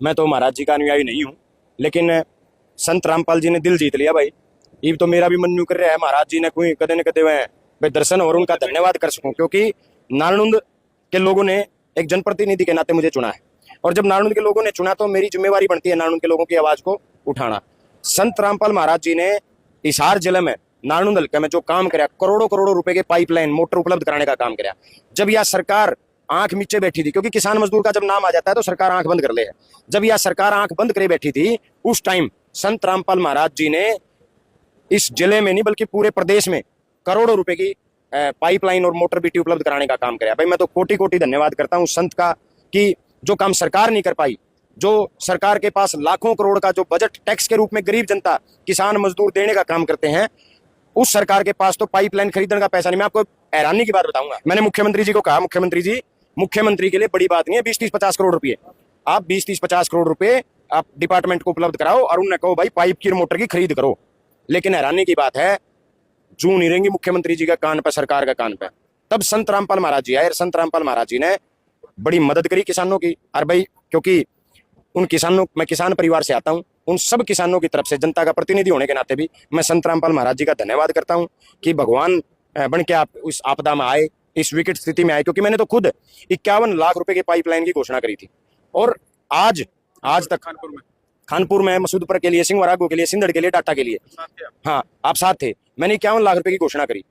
मैं तो महाराज जी का अनुयायी नहीं हूँ, लेकिन संत रामपाल जी ने दिल जीत लिया भाई। ये तो मेरा भी मन न्यू कर रहा है महाराज जी ने कोई कदे न कदे मैं दर्शन और उनका धन्यवाद कर सकूं, क्योंकि नालनुंद के लोगों ने एक जनप्रतिनिधि के नाते मुझे चुना है, और जब नालनुंद के लोगों ने चुना तो मेरी जिम्मेवारी बनती है नालनुंद के लोगों की आवाज को उठाना। संत रामपाल महाराज जी ने हिसार जिले में नालनुंद हल्के में जो काम कराया, करोड़ों करोड़ों रुपए के पाइपलाइन मोटर उपलब्ध कराने का काम कराया, जब यह सरकार आंख नीचे बैठी थी, क्योंकि किसान मजदूर का जब नाम आ जाता है तो सरकार आंख बंद कर ले है, जब यह सरकार आंख बंद करे बैठी थी उस टाइम संत रामपाल महाराज जी ने इस जिले में नहीं बल्कि पूरे प्रदेश में करोड़ों रुपए की पाइपलाइन और मोटर बीटी उपलब्ध कराने का काम कराया। भाई मैं तो कोटि कोटि धन्यवाद करता हूं संत का कि जो काम सरकार नहीं कर पाई, जो सरकार के पास लाखों करोड़ का जो बजट टैक्स के रूप में गरीब जनता किसान मजदूर देने का काम करते हैं, उस सरकार के पास तो पाइपलाइन खरीदने का पैसा नहीं। मैं आपको हैरानी की बात बताऊंगा, मैंने मुख्यमंत्री जी को कहा, मुख्यमंत्री जी मुख्यमंत्री के लिए बड़ी बात नहीं है 20-30-50 करोड़ रुपए, आप 20-30-50 करोड़ रुपए आप डिपार्टमेंट को उपलब्ध कराओ और उन्हें कहो भाई पाइप की मोटर की खरीद करो। लेकिन हैरानी की बात है जू नहीं रहेंगी मुख्यमंत्री जी का कान पे, सरकार का कान पे। तब संत रामपाल महाराज जी आए, संत रामपाल महाराज जी ने बड़ी मदद करी किसानों की। और भाई क्योंकि उन किसानों, मैं किसान परिवार से आता हूं, उन सब किसानों की तरफ से जनता का प्रतिनिधि होने के नाते भी मैं संत रामपाल महाराज जी का धन्यवाद करता हूं कि भगवान बन के आप उस आपदा में आए, इस विकट स्थिति में आए, क्योंकि मैंने तो खुद 51 लाख रुपए की पाइपलाइन की घोषणा करी थी। और आज तक खानपुर में मसूदपुर के लिए, सिंहवारागो के लिए, सिंधड़ के लिए, टाटा के लिए, हाँ आप साथ थे, मैंने 51 लाख रुपए की घोषणा करी।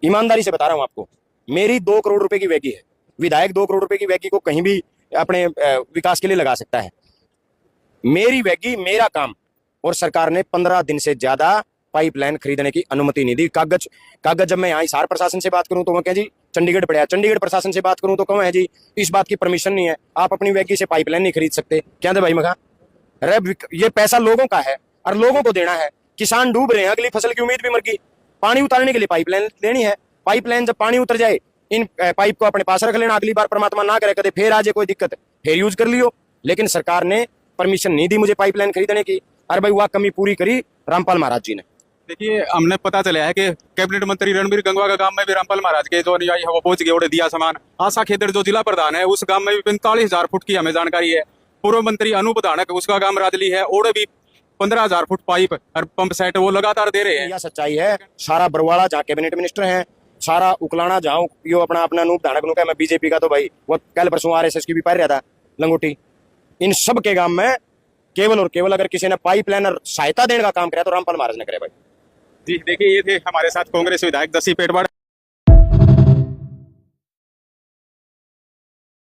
ईमानदारी से बता रहा हूं आपको, मेरी 2 करोड़ रुपए की वैगी है, विधायक 2 करोड़ रुपए की वैगी को कहीं भी अपने विकास के लिए लगा सकता है। मेरी वैगी मेरा काम, और सरकार ने 15 दिन से ज्यादा पाइपलाइन खरीदने की अनुमति नहीं दी। कागज जब मैं यहाँ हिसार प्रशासन से बात करूं तो वो कह जी चंडीगढ़ पड़ा है, चंडीगढ़ प्रशासन से बात करूं तो कहो है जी इस बात की परमिशन नहीं है, आप अपनी वैगी से पाइपलाइन नहीं खरीद सकते। क्या दे भाई मखा, ये पैसा लोगों का है और लोगों को देना है। किसान डूब रहे हैं, अगली फसल की उम्मीद भी मर गई, पानी उतारने के लिए पाइपलाइन लेनी है। पाइपलाइन जब पानी उतर जाए, इन पाइप को अपने पास रख लेना, अगली बार परमात्मा ना करे कदे फिर आ जाए कोई दिक्कत, फिर यूज कर लियो। लेकिन सरकार ने परमिशन नहीं दी मुझे पाइपलाइन खरीदने की। अरे भाई वह कमी पूरी करी रामपाल महाराज जी ने। देखिए हमने पता चला है कि कैबिनेट मंत्री रणबीर गंगवा का गांव में भी रामपाल महाराज के जो अनुयायी है वो पहुंच गए और दिया सामान। आशा खेदड़ जो जिला प्रधान है उस गांव में भी 45,000 फुट की हमें जानकारी है। पूर्व मंत्री अनु प्रधान उसका गांव राजली है, और भी 15,000 फुट पाइप और पंप सेट वो लगातार दे रहे हैं। यह सच्चाई है। सारा बरवाड़ा जहाँ कैबिनेट मिनिस्टर है, सारा उकलाना जहाँ यो अपना अनूप धानक नु मैं बीजेपी का, तो भाई वो कल परसों आरएसएस की भी पढ़ रहा था लंगोटी। इन सब के गांव में केवल और केवल अगर किसी ने पाइपलाइन और सहायता देने का काम कराया तो रामपाल महाराज ने करे भाई। जी देखिए, ये थे हमारे साथ कांग्रेस विधायक दसी पेटवाड़।